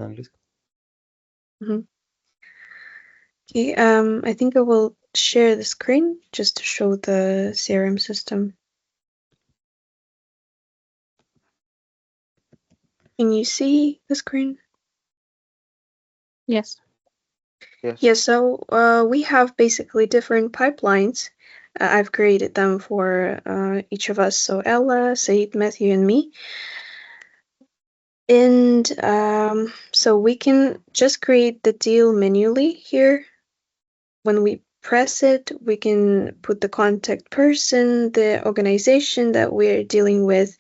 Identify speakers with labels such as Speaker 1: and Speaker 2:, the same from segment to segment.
Speaker 1: английском.
Speaker 2: Okay, I think I will share the screen just to show the CRM system. Can you see the screen?
Speaker 3: Yes.
Speaker 1: Yes.
Speaker 2: Yeah, so we have basically different pipelines. I've created them for each of us. So Ella, Said, Matthew, and me. And so we can just create the deal manually here. When we press it, we can put the contact person, the organization that we're dealing with,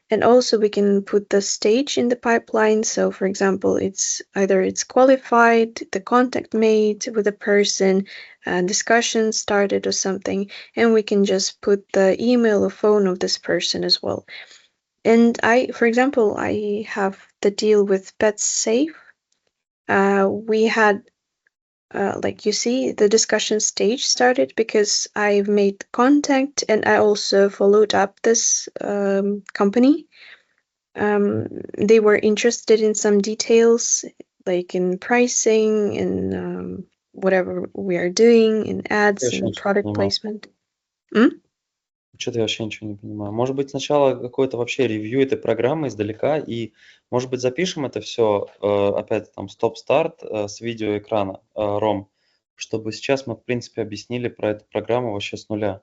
Speaker 2: and also we can put the stage in the pipeline. So for example, it's either it's qualified, the contact made with a person, discussion started or something, and we can just put the email or phone of this person as well. And for example, I have the deal with PetSafe. We had, like you see, the discussion stage started because I've made contact and I also followed up this company. They were interested in some details, like in pricing, in whatever we are doing, in
Speaker 1: Я
Speaker 2: ads,
Speaker 1: вообще
Speaker 2: in
Speaker 1: ничего не
Speaker 2: product
Speaker 1: понимаю.
Speaker 2: placement.
Speaker 1: Что-то я вообще ничего не понимаю. Может быть, сначала какое-то вообще ревью этой программы издалека, и, может быть, запишем это все, опять там, стоп-старт с видеоэкрана, Ром, чтобы сейчас мы, в принципе, объяснили про эту программу вообще с нуля.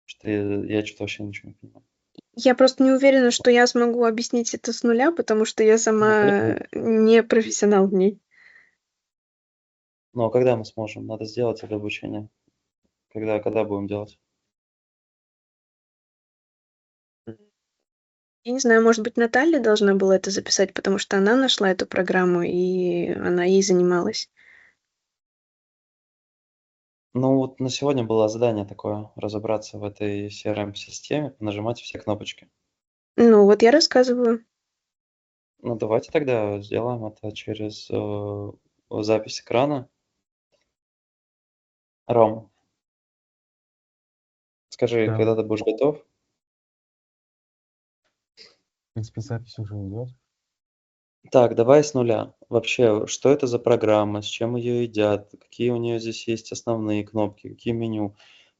Speaker 1: Что я что-то вообще ничего не понимаю.
Speaker 2: Я просто не уверена, что я смогу объяснить это с нуля, потому что я сама не профессионал в ней.
Speaker 1: Ну, а когда мы сможем? Надо сделать это обучение. Когда будем делать?
Speaker 2: Я не знаю, может быть, Наталья должна была это записать, потому что она нашла эту программу, и она ей занималась.
Speaker 1: Ну, вот на сегодня было задание такое, разобраться в этой CRM-системе, нажимать все кнопочки.
Speaker 2: Ну, вот я рассказываю.
Speaker 1: Ну, давайте тогда сделаем это через запись экрана. Ром, скажи,
Speaker 4: Да.
Speaker 1: когда ты будешь готов?
Speaker 4: В принципе, запись уже идет.
Speaker 1: Так, давай с нуля. Вообще, что это за программа, с чем ее едят, какие у нее здесь есть основные кнопки, какие меню.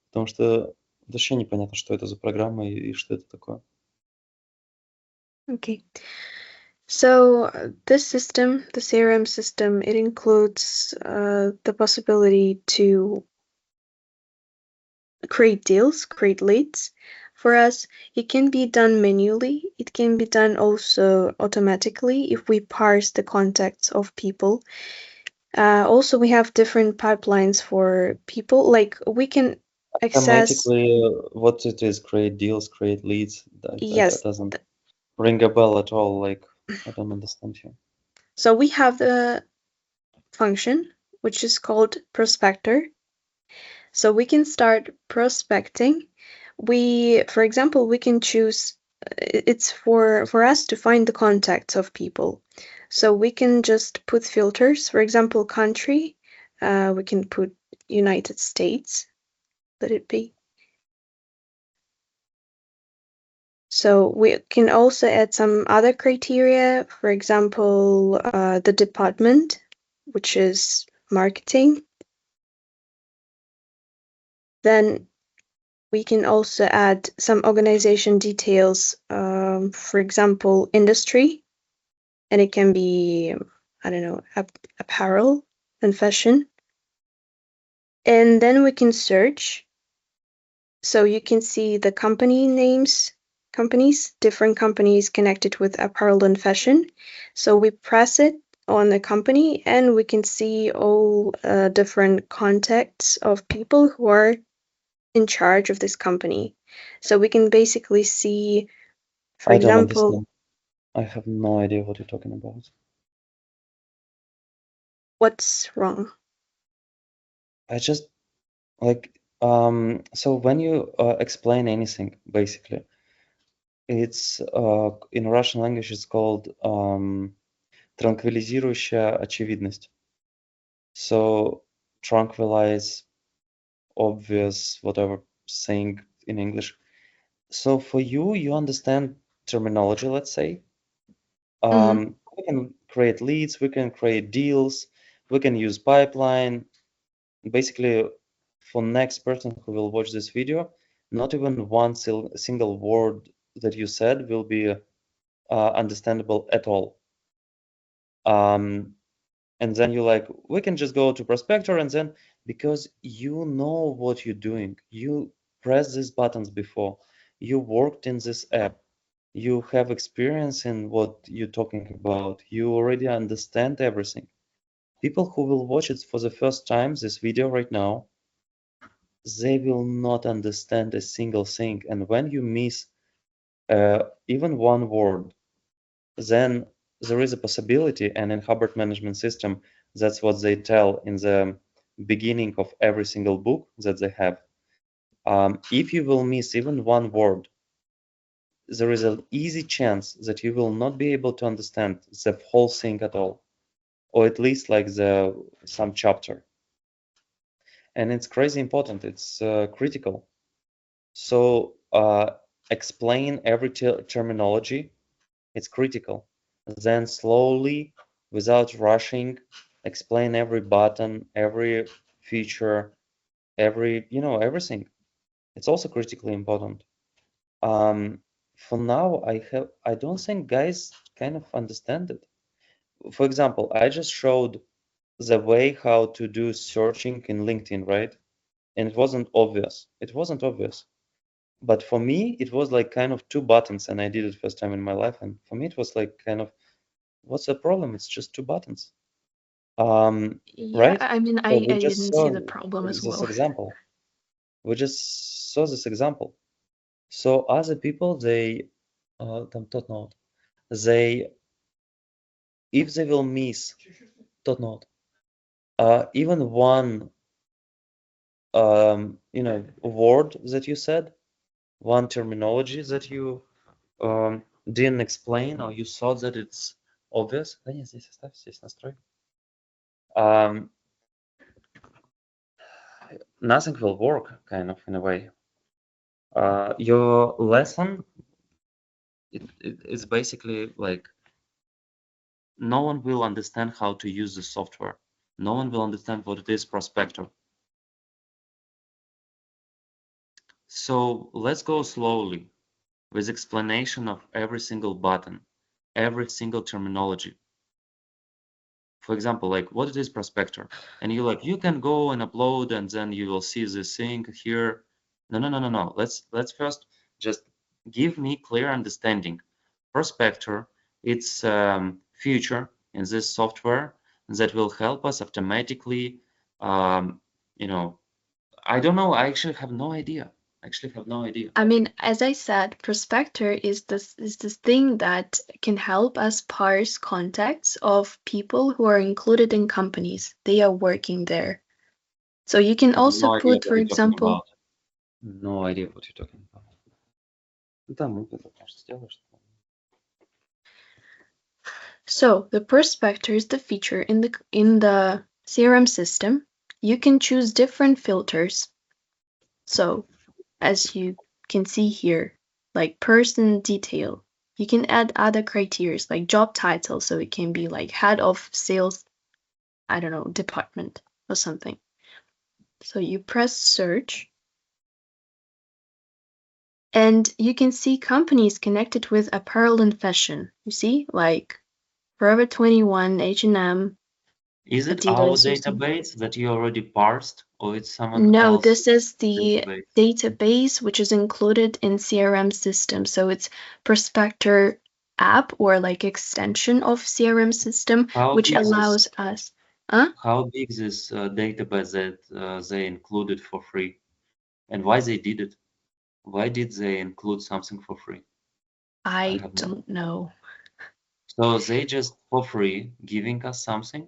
Speaker 1: Потому что вообще непонятно, что это за программа и что это такое.
Speaker 2: Okay. So this system, the CRM system, it includes the possibility to create deals, create leads for us. It can be done manually. It can be done also automatically if we parse the contacts of people. Also, we have different pipelines for people. Like we can access.
Speaker 1: Automatically, what it is, create deals, create leads.
Speaker 2: Yes.
Speaker 1: That doesn't ring a bell at all. Like, I don't understand you.
Speaker 2: So we have the function, which is called prospector. So we can start prospecting. For example, we can choose, it's for us to find the contacts of people. So we can just put filters, for example, country, we can put United States, let it be. So we can also add some other criteria, for example, the department, which is marketing. Then we can also add some organization details, for example, industry, and it can be, I don't know, apparel and fashion. And then we can search. So you can see the company names, different companies connected with apparel and fashion. So we press it on the company and we can see all different contacts of people who are in charge of this company. So we can basically see, for
Speaker 1: I don't
Speaker 2: example,
Speaker 1: understand. I have no idea what you're talking about.
Speaker 2: what's wrong.
Speaker 1: I just like so when you explain anything, basically, it's in Russian language it's called транквилизирующая очевидность. So tranquilize, obvious, whatever saying in English. So for you, you understand terminology, let's say. we can create leads, we can create deals, we can use pipeline. Basically, for next person who will watch this video, not even one single word that you said will be understandable at all. And then you're like, we can just go to Prospector, and then because you know what you're doing, you press these buttons before, you worked in this app, you have experience in what you're talking about, you already understand everything. People who will watch it for the first time, this video right now, they will not understand a single thing. And when you miss even one word, then there is a possibility, and in Hubbard Management System, that's what they tell in the beginning of every single book that they have. If you will miss even one word, there is an easy chance that you will not be able to understand the whole thing at all, or at least like some chapter. And it's crazy important, it's critical. So explain every terminology, it's critical. Then slowly, without rushing, explain every button, every feature, everything. It's also critically important. For now, I don't think guys kind of understand it. For example, I just showed the way how to do searching in LinkedIn, right? And it wasn't obvious. It wasn't obvious. But for me, it was like kind of two buttons, and I did it first time in my life. And for me, it was like kind of, what's the problem? It's just two buttons.
Speaker 2: Yeah,
Speaker 1: Right?
Speaker 2: I mean,
Speaker 1: So
Speaker 2: I
Speaker 1: we just
Speaker 2: didn't
Speaker 1: saw
Speaker 2: see the problem as
Speaker 1: this
Speaker 2: well.
Speaker 1: example. We just saw this example. So other people, they, tot note, if they will miss, tot note, even one, word that you said, one terminology that you didn't explain, or you thought that it's obvious. Да нет, здесь оставь, здесь настрой. Nothing will work, kind of, in a way. Your lesson is basically like, no one will understand how to use the software. No one will understand what it is Prospector. So let's go slowly with explanation of every single button, every single terminology. For example, like what it is Prospector, and you can go and upload, and then you will see this thing here. No. Let's first just give me clear understanding. Prospector, it's feature in this software that will help us automatically. I don't know. I actually have no idea.
Speaker 2: I mean, as I said, Prospector is this thing that can help us parse contacts of people who are included in companies. They are working there. So you can also put, for example,
Speaker 1: No idea what you're talking about. Да, мы это, конечно, сделаешь.
Speaker 2: so the Prospector is the feature in the CRM system. You can choose different filters. So as you can see here, like person detail, you can add other criteria like job title. So it can be like head of sales, I don't know, department or something. So you press search and you can see companies connected with apparel and fashion. You see, like Forever 21, H&M.
Speaker 1: Is it
Speaker 2: Adidas
Speaker 1: our
Speaker 2: or something.
Speaker 1: database that you already parsed, or it's someone
Speaker 2: No,
Speaker 1: else?
Speaker 2: this is the
Speaker 1: database?
Speaker 2: database which is included in CRM system. So it's Prospector app or like extension of CRM system, which allows us.
Speaker 1: How big this database that they included for free, and why they did it? Why did they include something for free?
Speaker 2: I don't know.
Speaker 1: So they just for free giving us something?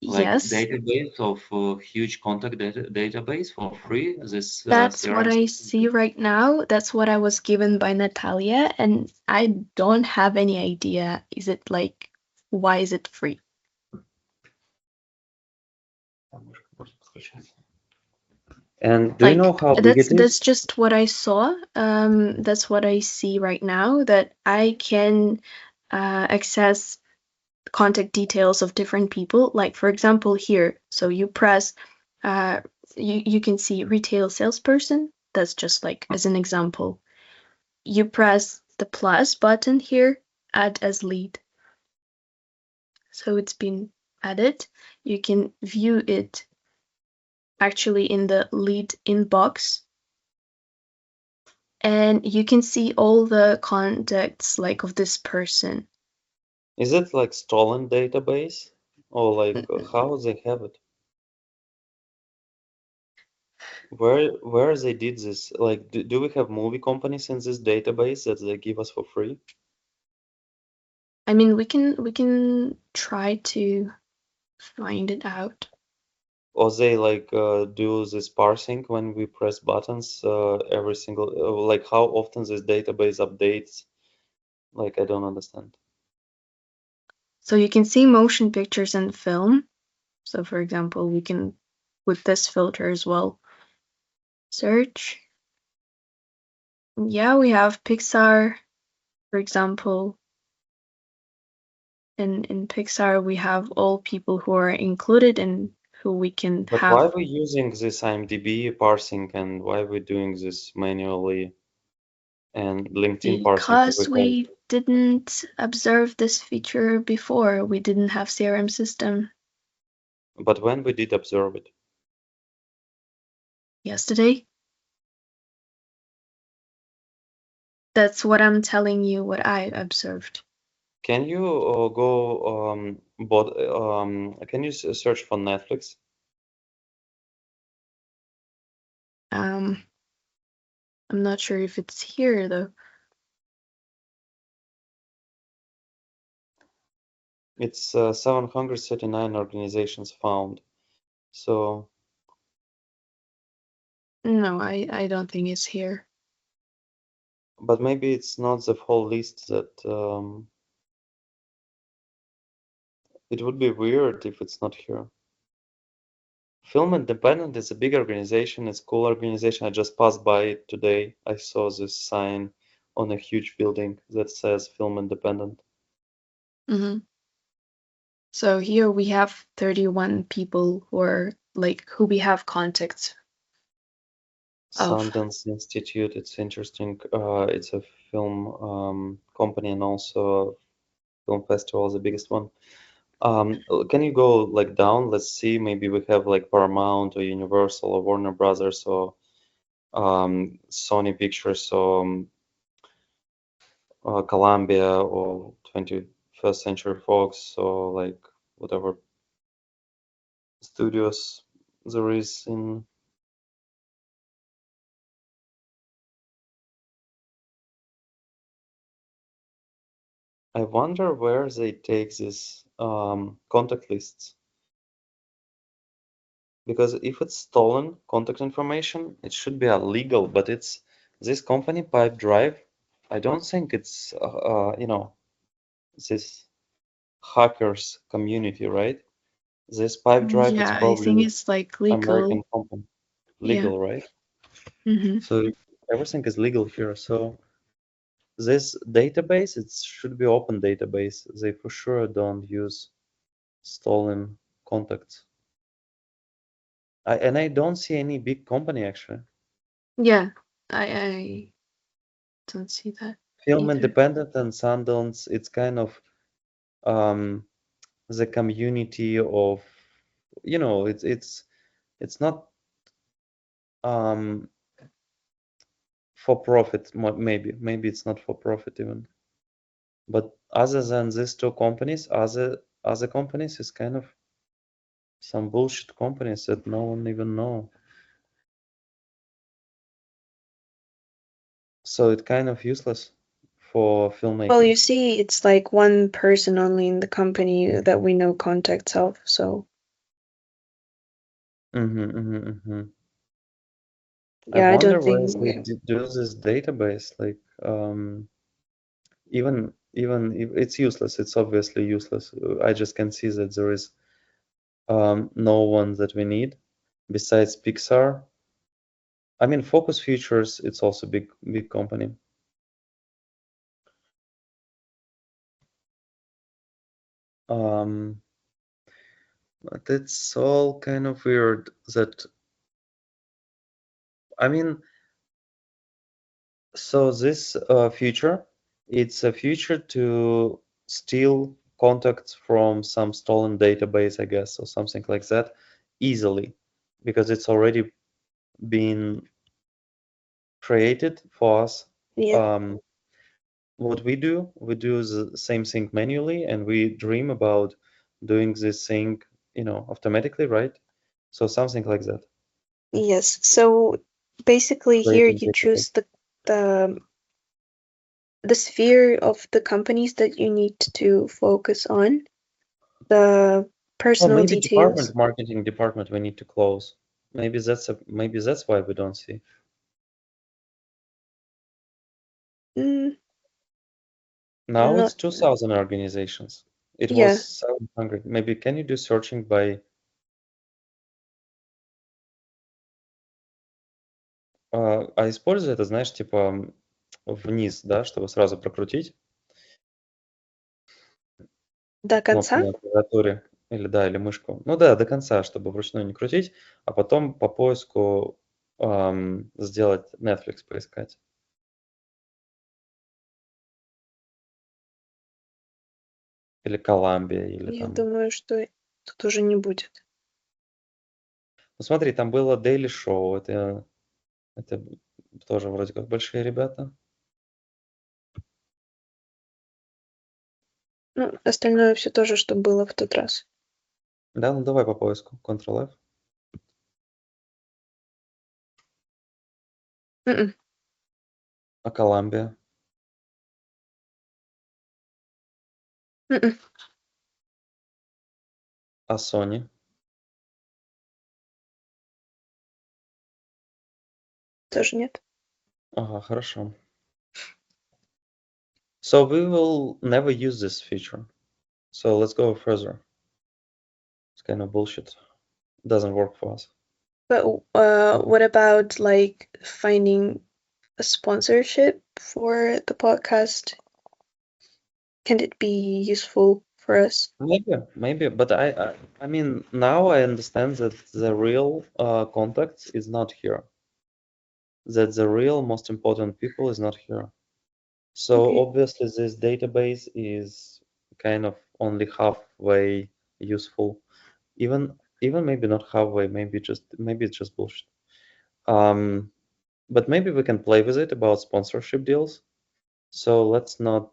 Speaker 1: Like
Speaker 2: Yes,
Speaker 1: database of huge contact database for free? This
Speaker 2: that's
Speaker 1: CRM
Speaker 2: what I
Speaker 1: system?
Speaker 2: see right now. That's what I was given by Natalia, and I don't have any idea. Is it like, why is it free?
Speaker 1: And do you know how big it is?
Speaker 2: That's just what I saw. That's what I see right now, that I can access contact details of different people. Like for example here, so you press, you can see retail salesperson. That's just like as an example. You press the plus button here, add as lead. So it's been added. You can view it actually in the lead inbox. And you can see all the contacts like of this person.
Speaker 1: Is it like stolen database or like how they have it? Where they did this? Like, do we have movie companies in this database that they give us for free?
Speaker 2: I mean, we can try to find it out.
Speaker 1: Or they like do this parsing when we press buttons every single like how often this database updates? Like I don't understand.
Speaker 2: So you can see motion pictures and film. So for example, we can with this filter as well. Search. Yeah, we have Pixar, for example. In Pixar, we have all people who are included and who we can
Speaker 1: But
Speaker 2: have.
Speaker 1: why are we using this IMDb parsing and why are we doing this manually and LinkedIn parsing?
Speaker 2: Because we didn't observe this feature before. We didn't have CRM system.
Speaker 1: But when we did observe it?
Speaker 2: Yesterday. That's what I'm telling you, what I observed.
Speaker 1: Can you go can you search for Netflix?
Speaker 2: I'm not sure if it's here though.
Speaker 1: It's 739 organizations found. So
Speaker 2: No, I don't think it's here.
Speaker 1: but maybe it's not the whole list that it would be weird if it's not here. Film Independent is a big organization, it's a cool organization. I just passed by it today. I saw this sign on a huge building that says Film Independent.
Speaker 2: Mm-hmm. So here we have 31 people who are like who we have contacts of.
Speaker 1: Sundance Institute, it's interesting. It's a film company and also film festival, the biggest one. Can you go like down? Let's see. Maybe we have like Paramount or Universal or Warner Brothers or Sony Pictures or Columbia or 21st Century Fox or like whatever studios there is in. I wonder where they take these contact lists. Because if it's stolen contact information, it should be illegal, but it's this company Pipedrive. I don't think it's this hackers community, right? This Pipedrive, it's
Speaker 2: Yeah, I think
Speaker 1: probably
Speaker 2: it's like legal.
Speaker 1: American company, legal,
Speaker 2: Yeah.
Speaker 1: right?
Speaker 2: Mm-hmm.
Speaker 1: So everything is legal here. So this database, it should be open database. They for sure don't use stolen contacts. I don't see any big company actually.
Speaker 2: Yeah, I don't see that
Speaker 1: Film
Speaker 2: either.
Speaker 1: Independent and Sundance, it's kind of the community of, it's not for profit. Maybe it's not for profit even. But other than these two companies, other companies is kind of some bullshit companies that no one even know. So it's kind of useless for filmmaking.
Speaker 2: Well, you see, it's like one person only in the company that we know contacts of, so
Speaker 1: I
Speaker 2: yeah, I
Speaker 1: wonder
Speaker 2: don't
Speaker 1: where
Speaker 2: think.
Speaker 1: they do this database. Like, even if it's useless, it's obviously useless. I just can see that there is no one that we need besides Pixar. I mean, Focus Features, it's also big company. But it's all kind of weird that, I mean, so this feature, it's a feature to steal contacts from some stolen database, I guess, or something like that, easily, because it's already been created for us.
Speaker 2: Yeah.
Speaker 1: What we do the same thing manually, and we dream about doing this thing, automatically, right? So something like that.
Speaker 2: Yes. So basically here
Speaker 1: Creating
Speaker 2: you
Speaker 1: database.
Speaker 2: choose the sphere of the companies that you need to focus on, the
Speaker 1: Or
Speaker 2: personal
Speaker 1: maybe
Speaker 2: details.
Speaker 1: marketing department we need to close. Maybe that's why we don't see.
Speaker 2: Mm,
Speaker 1: Now it's
Speaker 2: not
Speaker 1: 2,000 organizations. It
Speaker 2: yeah.
Speaker 1: was 700. Maybe can you do searching by а используй это, знаешь, типа вниз, да, чтобы сразу прокрутить
Speaker 2: До
Speaker 1: кнопку
Speaker 2: конца?
Speaker 1: на клавиатуре, или да, или мышку. Ну да, до конца, чтобы вручную не крутить, а потом по поиску сделать Netflix поискать. Или Columbia, или
Speaker 2: Я
Speaker 1: там.
Speaker 2: думаю, что тут уже не будет.
Speaker 1: Ну смотри, там было Daily Show, это тоже вроде как большие ребята.
Speaker 2: Ну, остальное все то же, что было в тот раз.
Speaker 1: Да, ну давай по поиску. Ctrl-F.
Speaker 2: Мгм.
Speaker 1: А Columbia?
Speaker 2: Мгм.
Speaker 1: А Sony?
Speaker 2: Тоже нет.
Speaker 1: Ага, хорошо. So we will never use this feature. So let's go further. It's kind of bullshit. Doesn't work for us.
Speaker 2: But what about like finding a sponsorship for the podcast? Can it be useful for us?
Speaker 1: Maybe, but I mean, now I understand that the real contact is not here. That the real most important people is not here. So
Speaker 2: Okay.
Speaker 1: obviously this database is kind of only halfway useful. Even maybe not halfway, maybe it's just bullshit. But maybe we can play with it about sponsorship deals. So let's not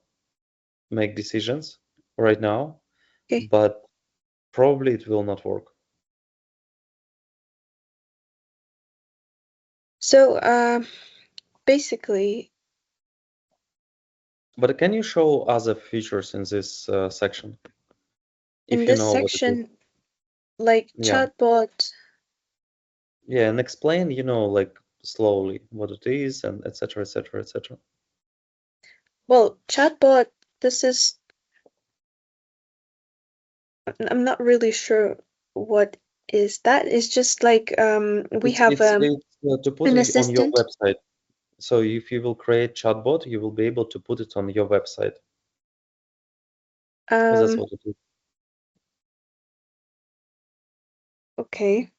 Speaker 1: make decisions right now,
Speaker 2: Okay.
Speaker 1: but probably it will not work.
Speaker 2: So basically,
Speaker 1: But can you show other features in this section?
Speaker 2: in
Speaker 1: If you
Speaker 2: this
Speaker 1: know what it is.
Speaker 2: section, like
Speaker 1: Yeah.
Speaker 2: chatbot,
Speaker 1: Yeah, and explain, like slowly what it is and etc. etc. etc.
Speaker 2: well, chatbot, this is, I'm not really sure what is that. It's just like we have
Speaker 1: It's to put
Speaker 2: an
Speaker 1: it on your
Speaker 2: assistant.
Speaker 1: website. So if you will create chatbot, you will be able to put it on your website. That's what it is.
Speaker 2: Okay.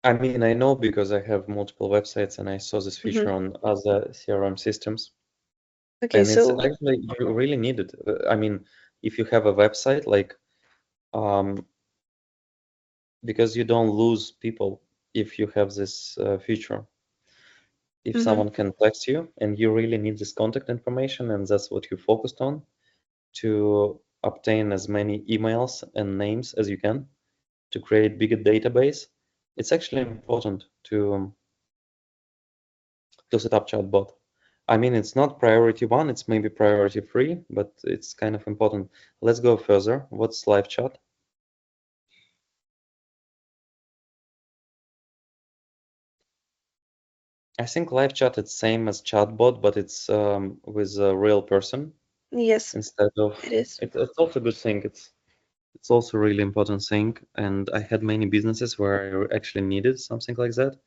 Speaker 1: I mean, I know because I have multiple websites and I saw this feature
Speaker 2: Mhm.
Speaker 1: on other CRM systems.
Speaker 2: Okay,
Speaker 1: And it's
Speaker 2: so
Speaker 1: actually, you really need it. I mean, if you have a website, like, because you don't lose people if you have this feature. If
Speaker 2: mhm.
Speaker 1: someone can text you and you really need this contact information and that's what you focused on, to obtain as many emails and names as you can to create bigger database, it's actually important to set up chatbot. I mean, it's not priority one, it's maybe priority three, but it's kind of important. Let's go further. What's live chat? I think live chat is same as chatbot, but it's with a real person
Speaker 2: Yes,
Speaker 1: instead of.
Speaker 2: it is.
Speaker 1: It's also a good thing. It's also a really important thing. And I had many businesses where I actually needed something like that.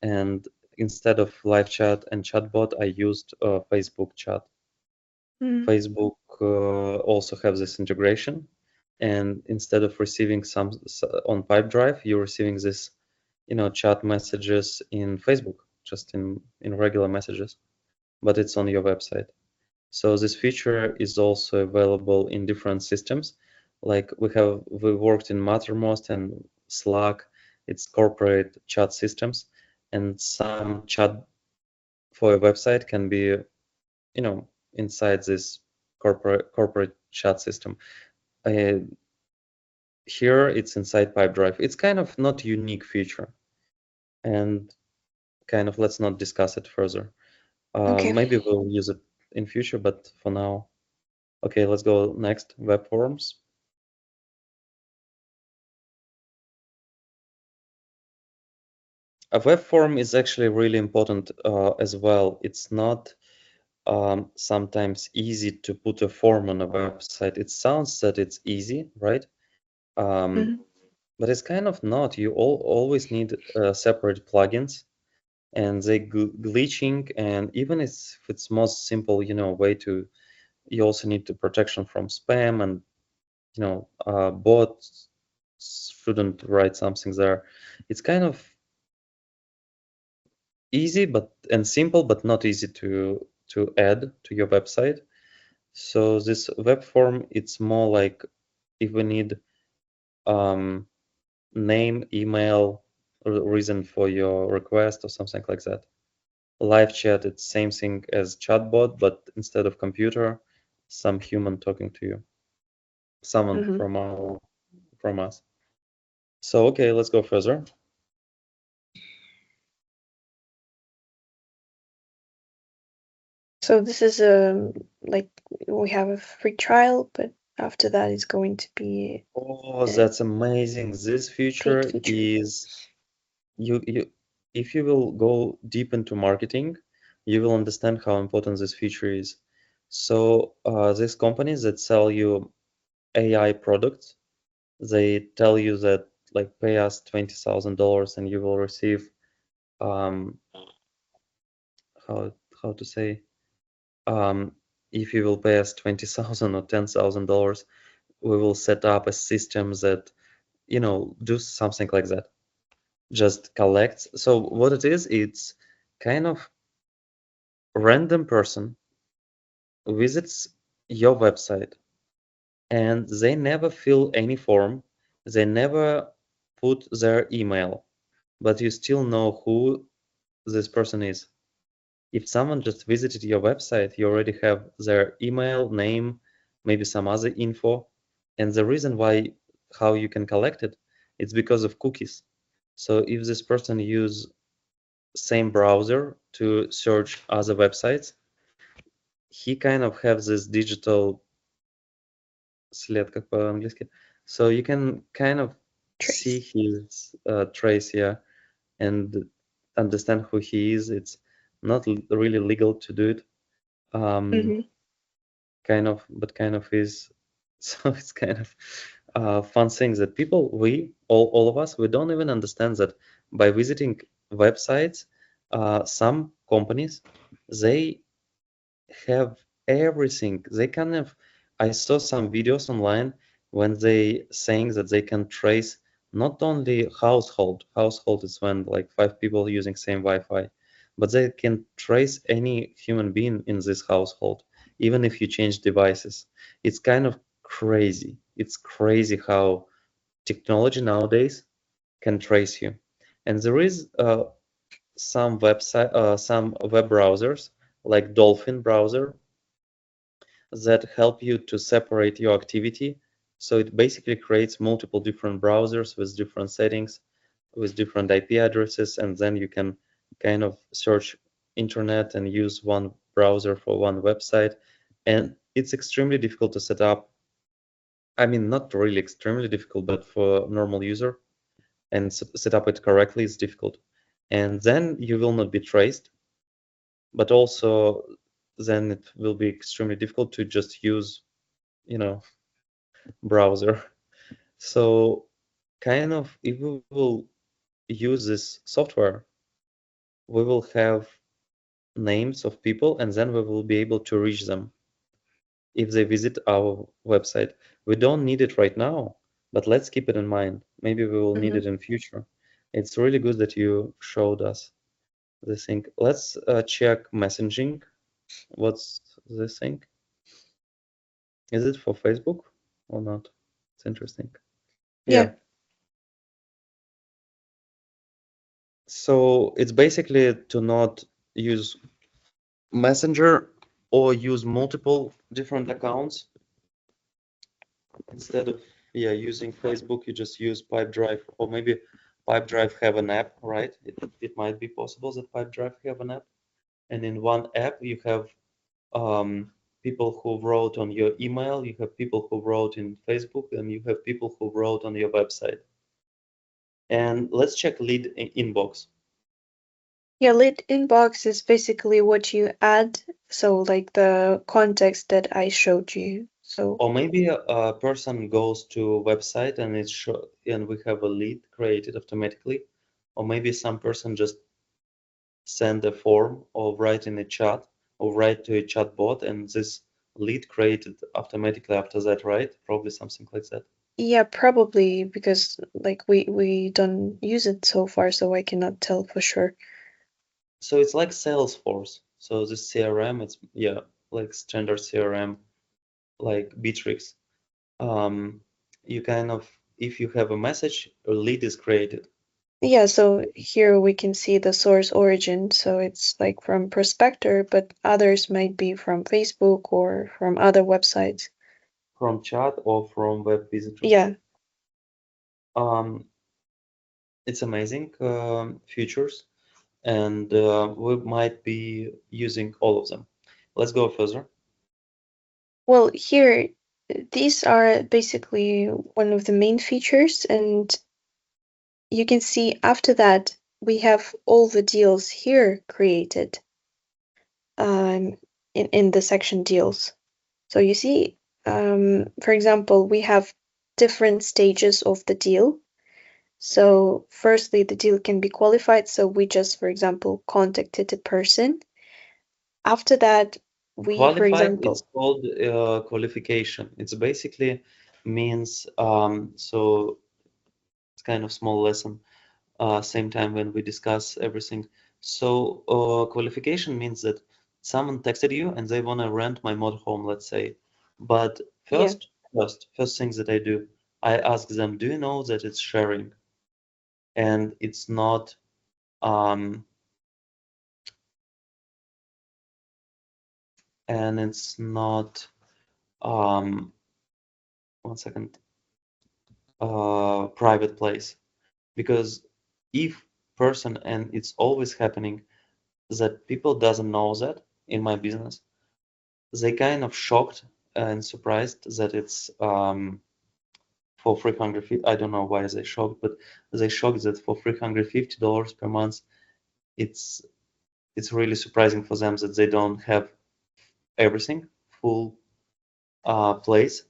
Speaker 1: And instead of live chat and chatbot, I used Facebook chat. Facebook also have this integration, and instead of receiving some on Pipedrive, you're receiving this, chat messages in Facebook, just in regular messages, but it's on your website. So this feature is also available in different systems. Like we worked in Mattermost and Slack, it's corporate chat systems, and some chat for a website can be, inside this corporate chat system. Here it's inside Pipedrive. It's kind of not unique feature, and kind of let's not discuss it further.
Speaker 2: Okay.
Speaker 1: Maybe we'll use it in future, but for now, okay, let's go next. Web forms. A web form is actually really important as well. It's not sometimes easy to put a form on a website. It sounds that it's easy, right? But it's kind of not. You always need separate plugins, and they glitching, and even if it's most simple, way to, you also need the protection from spam, and bots shouldn't write something there. It's kind of easy and simple, but not easy to add to your website. So this web form, it's more like if we need name, email, reason for your request or something like that. Live chat, it's same thing as chatbot, but instead of computer, some human talking to you, someone from us. So okay, let's go further.
Speaker 2: So this is like we have a free trial, but after that it's going to be
Speaker 1: Oh, that's amazing. This feature
Speaker 2: paid feature.
Speaker 1: is you if you will go deep into marketing, you will understand how important this feature is. So these companies that sell you AI products, they tell you that like pay us $20,000 and you will receive how to say if you will pay us 20,000 or $10,000, we will set up a system that do something like that. Just collects. So what it is, it's kind of random person visits your website and they never fill any form, they never put their email, but you still know who this person is. If someone just visited your website, you already have their email, name, maybe some other info. And the reason why, how you can collect it, it's because of cookies. So if this person use same browser to search other websites, he kind of have this digital след, как по-английски. So you can kind of see his trace, yeah, and understand who he is. It's not really legal to do it. Kind of is. So it's kind of fun things that people, we all of us, we don't even understand that by visiting websites, some companies, they have everything. They kind of, I saw some videos online when they saying that they can trace not only household is when like 5 people using same Wi-Fi, but they can trace any human being in this household, even if you change devices. It's kind of crazy. It's crazy how technology nowadays can trace you. And there is some some web browsers like Dolphin browser that help you to separate your activity. So it basically creates multiple different browsers with different settings, with different IP addresses, and then you can kind of search internet and use one browser for one website. And it's extremely difficult to set up. I mean, not really extremely difficult, but for a normal user and set up it correctly is difficult. And then you will not be traced, but also then it will be extremely difficult to just use, browser. So kind of if we will use this software, we will have names of people and then we will be able to reach them. if they visit our website. We don't need it right now, but let's keep it in mind. Maybe we will need it in future. It's really good that you showed us this thing. Let's check messaging. What's this thing? Is it for Facebook or not? It's interesting.
Speaker 2: Yeah.
Speaker 1: So it's basically to not use Messenger or use multiple different accounts. Instead of using Facebook, you just use Pipedrive, or maybe Pipedrive have an app, right? It might be possible that Pipedrive have an app, and in one app you have people who wrote on your email, you have people who wrote in Facebook, and you have people who wrote on your website. And let's check lead inbox.
Speaker 2: Yeah, lead inbox is basically what you add, so like the context that I showed you. So
Speaker 1: Or maybe a person goes to a website and and we have a lead created automatically. Or maybe some person just send a form or write in a chat or write to a chat bot, and this lead created automatically after that, right? Probably something like that.
Speaker 2: yeah, probably because like we don't use it so far, so I cannot tell for sure.
Speaker 1: So it's like Salesforce. So this CRM, it's like standard CRM, like Bittrex. You kind of, if you have a message, a lead is created.
Speaker 2: Yeah, so here we can see the source origin. So it's like from Prospector, but others might be from Facebook or from other websites.
Speaker 1: From chat or from web visitors.
Speaker 2: Yeah.
Speaker 1: It's amazing features, and we might be using all of them. Let's go further.
Speaker 2: Well, here, these are basically one of the main features, and you can see after that we have all the deals here created in the section deals. So you see, for example, we have different stages of the deal. So firstly, the deal can be qualified. So we just, for example, contacted a person. After that, we, for
Speaker 1: Qualified,
Speaker 2: example,
Speaker 1: it's called qualification. It's basically means, so it's kind of small lesson, same time when we discuss everything. So qualification means that someone texted you and they want to rent my motorhome, let's say. But
Speaker 2: yeah,
Speaker 1: first things that I do, I ask them, do you know that it's sharing? And it's not um, and it's not 1 second private place, because if person, and it's always happening that people doesn't know that in my business, they kind of shocked and surprised that it's for 350. I don't know why they shocked, but they shocked that for $350 per month, it's really surprising for them that they don't have everything full place,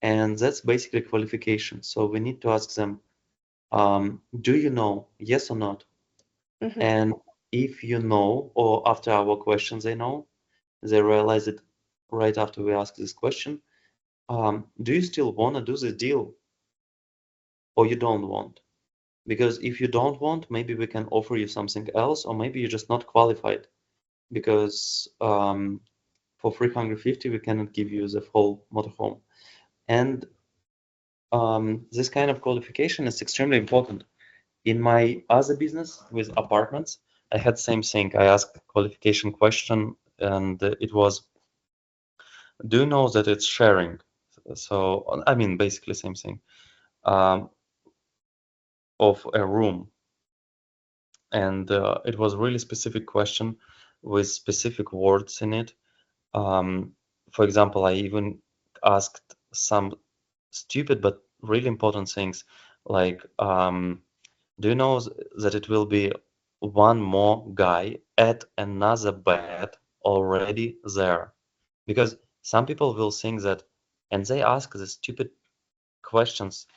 Speaker 1: and that's basically qualification. So we need to ask them, do you know, yes or not? And if you know, or after our questions they know, they realize it right after we ask this question, do you still want to do the deal, or you don't want? Because if you don't want, maybe we can offer you something else, or maybe you're just not qualified, because for 350 we cannot give you the whole motorhome. And this kind of qualification is extremely important. In my other business with apartments, I had same thing. I asked qualification question, and it was, do you know that it's sharing? So I mean, basically same thing, of a room. And it was really specific question with specific words in it. For example, I even asked some stupid but really important things, like, do you know that it will be one more guy at another bed already there? Because some people will think that, and they ask the stupid questions.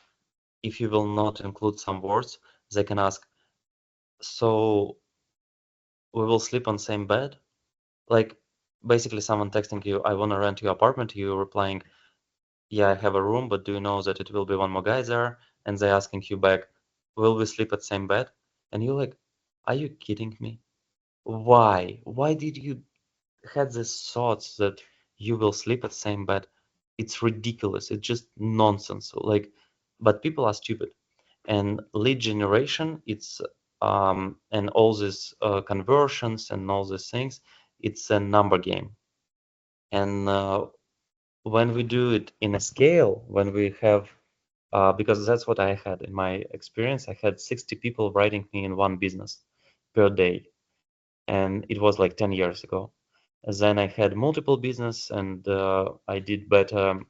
Speaker 1: If you will not include some words, they can ask, so we will sleep on same bed? Like, basically someone texting you, I want to rent your apartment, you replying, yeah, I have a room, but do you know that it will be one more guy there? And they asking you back, will we sleep at same bed? And you're like, are you kidding me? Why? Why did you had these thoughts that you will sleep at same bed? It's ridiculous. It's just nonsense. Like, but people are stupid. And lead generation, it's and all these conversions and all these things, it's a number game. And when we do it in a scale, when we have because that's what I had in my experience. I had 60 people writing me in one business per day, and it was like 10 years ago. Then I had multiple business, and I did better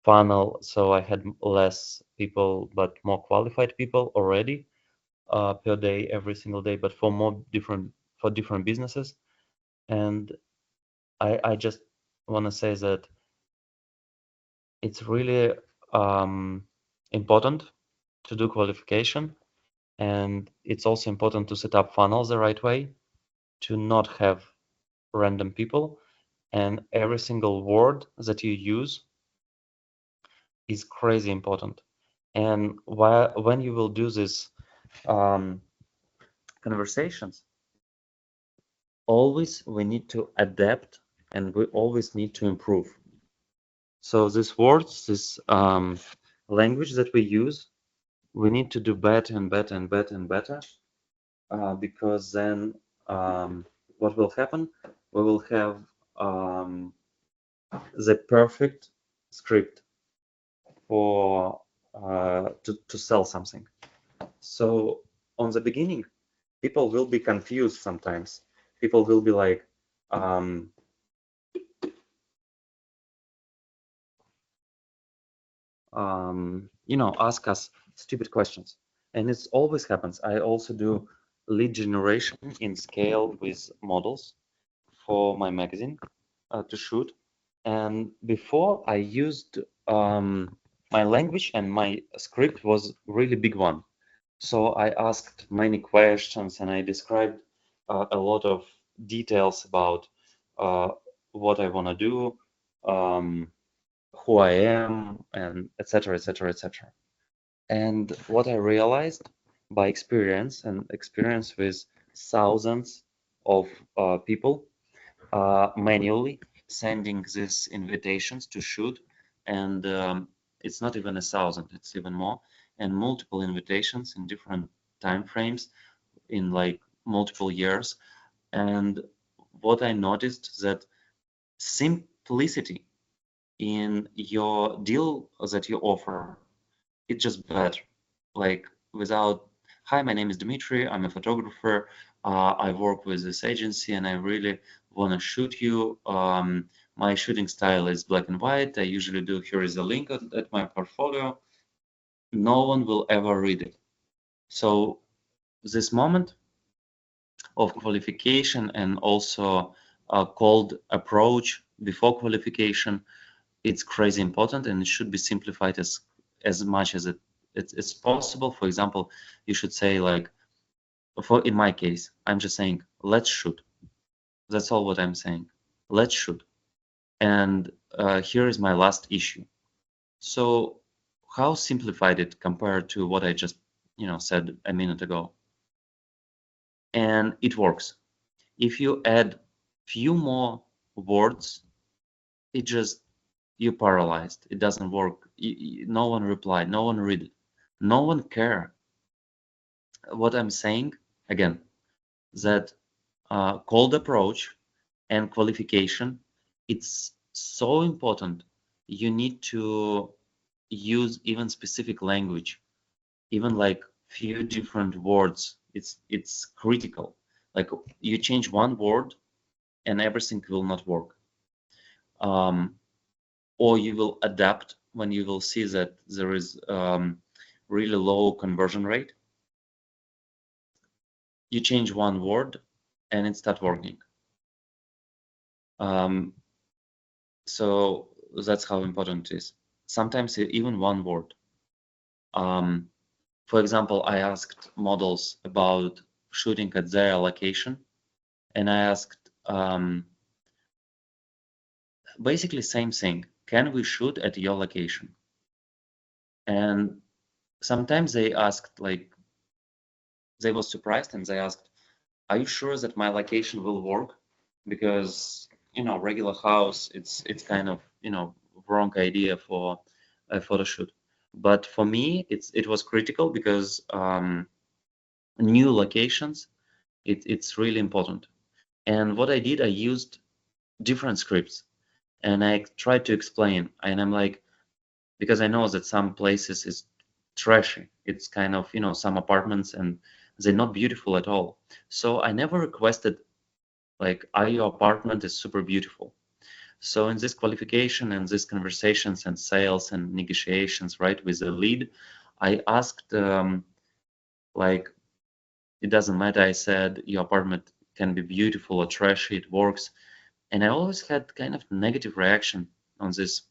Speaker 1: funnel, so I had less people, but more qualified people already per day, every single day, but for different businesses. And I just want to say that it's really important to do qualification, and it's also important to set up funnels the right way, to not have random people, and every single word that you use is crazy important. And when you will do this conversations, always we need to adapt, and we always need to improve. So these words, this language that we use, we need to do better and better and better and better, because then what will happen? We will have the perfect script for to sell something. So on the beginning, people will be confused sometimes. People will be like, ask us stupid questions. And it always happens. I also do lead generation in scale with models for my magazine to shoot. And before I used my language, and my script was really big one. So I asked many questions, and I described a lot of details about what I want to do, who I am, and etc., etc., etc. And what I realized by experience, and experience with thousands of people manually sending these invitations to shoot, and it's not even 1,000, it's even more, and multiple invitations in different time frames in like multiple years. And what I noticed, that simplicity in your deal that you offer, it's just better. Like, without, hi, my name is Dmitry, I'm a photographer, I work with this agency, and I really want to shoot you. My shooting style is black and white. I usually do, here is a link at my portfolio. No one will ever read it. So this moment of qualification, and also a cold approach before qualification, it's crazy important, and it should be simplified as much as it's possible. For example, you should say, like, in my case, I'm just saying, let's shoot. That's all what I'm saying. Let's shoot. And here is my last issue. So how simplified it compared to what I just said a minute ago? And it works. If you add few more words, it just, you paralyzed. It doesn't work. No one replied, no one read it, no one care. What I'm saying again, that cold approach and qualification, it's so important. You need to use even specific language, even like few different words. It's critical. Like, you change one word and everything will not work. Or you will adapt when you will see that there is really low conversion rate. You change one word and it starts working. So that's how important it is. Sometimes even one word. For example, I asked models about shooting at their location, and I asked basically same thing. Can we shoot at your location? And sometimes they asked, like, they were surprised and they asked, are you sure that my location will work? Because, regular house, it's kind of, wrong idea for a photo shoot. But for me, it was critical because new locations, it's really important. And what I did, I used different scripts and I tried to explain. And I'm like, because I know that some places is trashy. It's kind of, some apartments and they're not beautiful at all. So I never requested like, your apartment is super beautiful. So in this qualification and these conversations and sales and negotiations, right, with the lead, I asked, like, it doesn't matter. I said, your apartment can be beautiful or trashy, it works. And I always had kind of negative reaction on this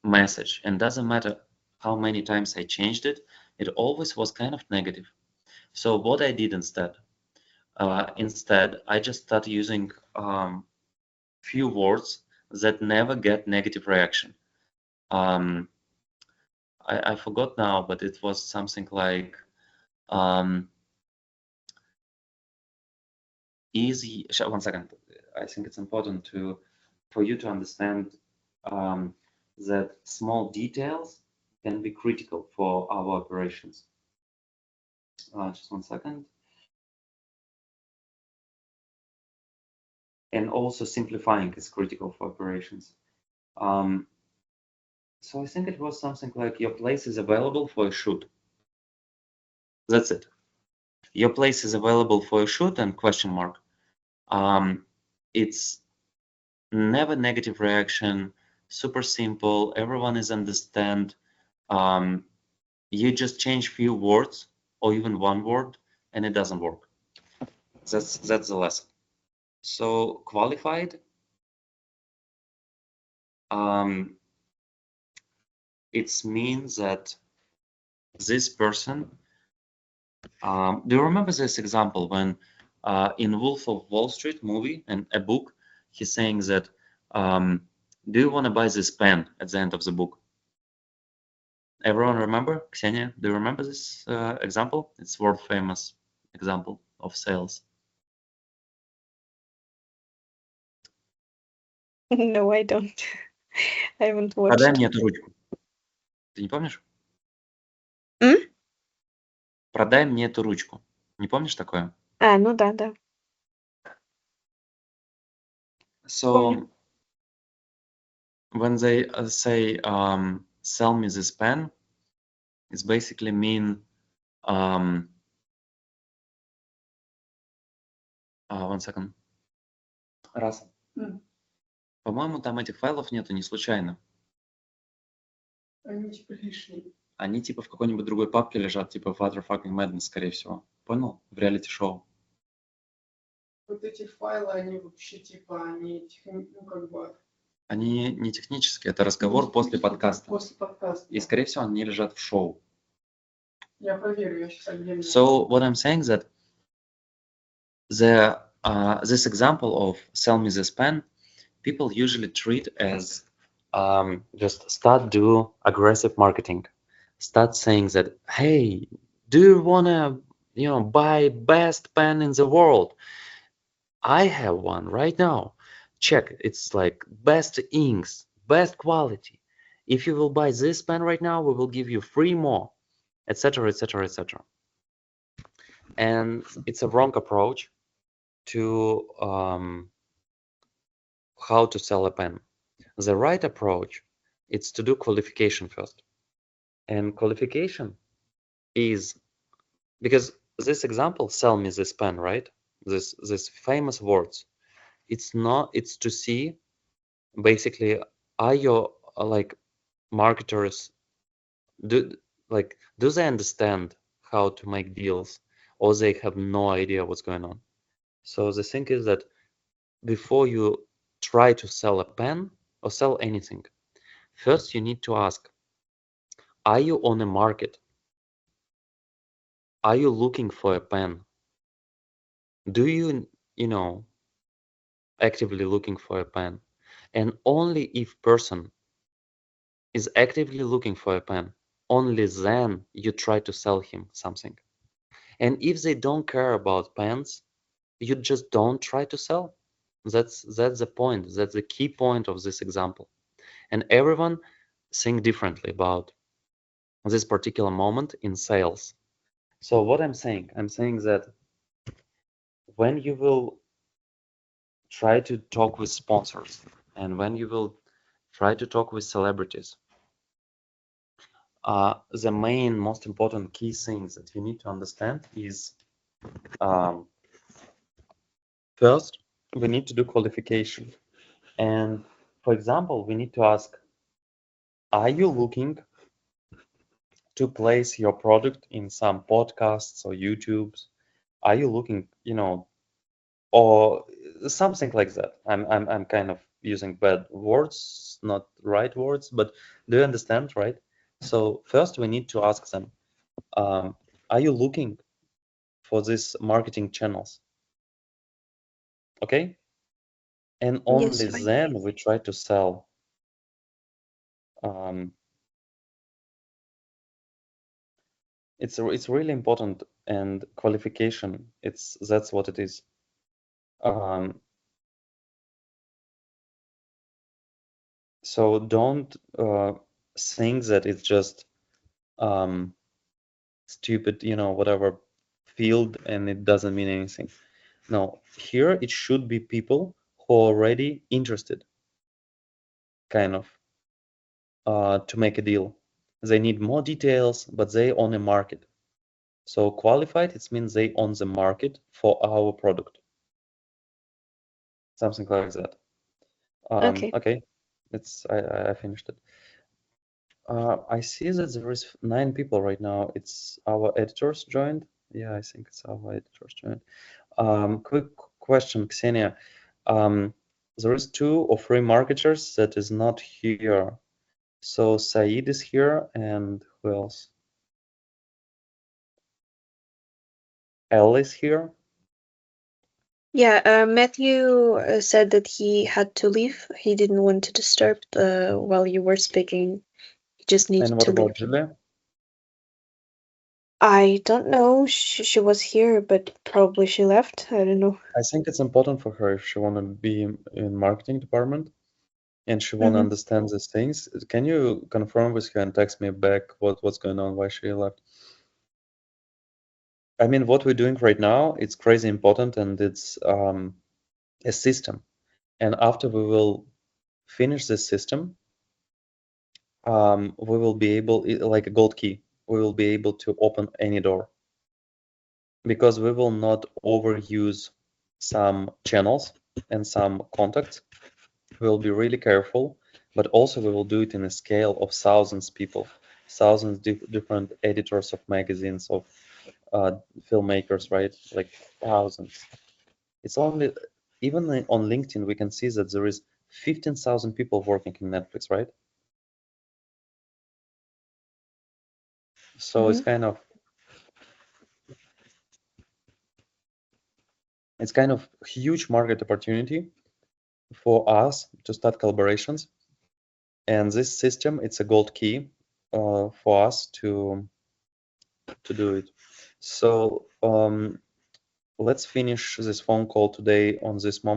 Speaker 1: message. And doesn't matter how many times I changed it, it always was kind of negative. So what I did instead, I just started using few words that never get negative reaction. I forgot now, but it was something like easy. One second. I think it's important for you to understand that small details can be critical for our operations. Just one second. And also simplifying is critical for operations. So I think it was something like your place is available for a shoot. That's it. Your place is available for a shoot and question mark. It's never negative reaction, super simple. Everyone is understand. You just change few words or even one word and it doesn't work. That's the lesson. So qualified, it means that this person, do you remember this example when in Wolf of Wall Street movie and a book, he's saying that, do you want to buy this pen at the end of the book? Everyone remember? Ksenia, do you remember this example? It's world famous example of sales.
Speaker 2: No, I don't. I haven't watched.
Speaker 1: Продай мне эту ручку. Ты не помнишь? Продай мне эту ручку. Не помнишь такое?
Speaker 2: Ну да, да.
Speaker 1: So when they say sell me this pen, it's basically mean one second. Раз. По-моему, там этих файлов нету не случайно.
Speaker 3: Они типа лишние.
Speaker 1: Они типа в какой-нибудь другой папке лежат, типа Father Fucking Madness, скорее всего. Понял? В реалити-шоу.
Speaker 3: Вот эти файлы, они вообще типа, они как бы...
Speaker 1: Они не технические, это разговор после подкаста.
Speaker 3: После подкаста.
Speaker 1: И, скорее всего, они лежат в шоу.
Speaker 3: Я проверю, я сейчас отдельно.
Speaker 1: So what I'm saying that this example of sell me this pen, people usually treat as just start do aggressive marketing. Start saying that, hey, do you wanna buy best pen in the world? I have one right now. Check, it's like best inks, best quality. If you will buy this pen right now, we will give you 3 more, etc., etc., etc. And it's a wrong approach to how to sell a pen. The right approach is to do qualification first. And qualification is, because this example, sell me this pen, right? This famous words, it's to see basically, are your like marketers, do they understand how to make deals, or they have no idea what's going on? So the thing is that before you try to sell a pen or sell anything, first you need to ask, are you on a market? Are you looking for a pen? Do you you know, actively looking for a pen, and only if person is actively looking for a pen, only then you try to sell him something. And if they don't care about pens, you just don't try to sell. That's the point. That's the key point of this example. And everyone think differently about this particular moment in sales. So what I'm saying that when you will try to talk with sponsors and when you will try to talk with celebrities, the main, most important key things that you need to understand is first, we need to do qualification. And for example, we need to ask, are you looking to place your product in some podcasts or YouTubes? Are you looking, or something like that? I'm kind of using bad words, not right words, but do you understand, right? So first we need to ask them, are you looking for these marketing channels? Okay? And only
Speaker 2: Yes, fine.
Speaker 1: then we try to sell. It's really important, and qualification, that's what it is. So don't think that it's just stupid, whatever field, and it doesn't mean anything. No, here it should be people who are already interested, kind of, to make a deal. They need more details, but they own a market. So qualified, it means they own the market for our product. Something like that.
Speaker 2: Okay.
Speaker 1: Okay, I finished it. I see that there is 9 people right now. It's our editors joined. Yeah, I think it's our editors joined. Quick question, Ksenia. There is 2 or 3 marketers that is not here. So Said is here, and who else? Elle is here.
Speaker 2: Yeah, Matthew said that he had to leave. He didn't want to disturb while you were speaking. He just needed
Speaker 1: And what
Speaker 2: to leave.
Speaker 1: about Julia?
Speaker 2: I don't know. She was here, but probably she left. I don't know.
Speaker 1: I think it's important for her if she want to be in marketing department and she want to understand these things. Can you confirm with her and text me back what's going on, why she left? I mean, what we're doing right now, it's crazy important, and it's a system. And after we will finish this system, we will be able, like a gold key, we will be able to open any door, because we will not overuse some channels and some contacts. We'll be really careful, but also we will do it in a scale of thousands people, thousands different editors of magazines, of filmmakers, right? Like thousands. It's only, even on LinkedIn, we can see that there is 15,000 people working in Netflix, right? So it's kind of huge market opportunity for us to start collaborations. And this system, it's a gold key for us to do it. So let's finish this phone call today on this moment.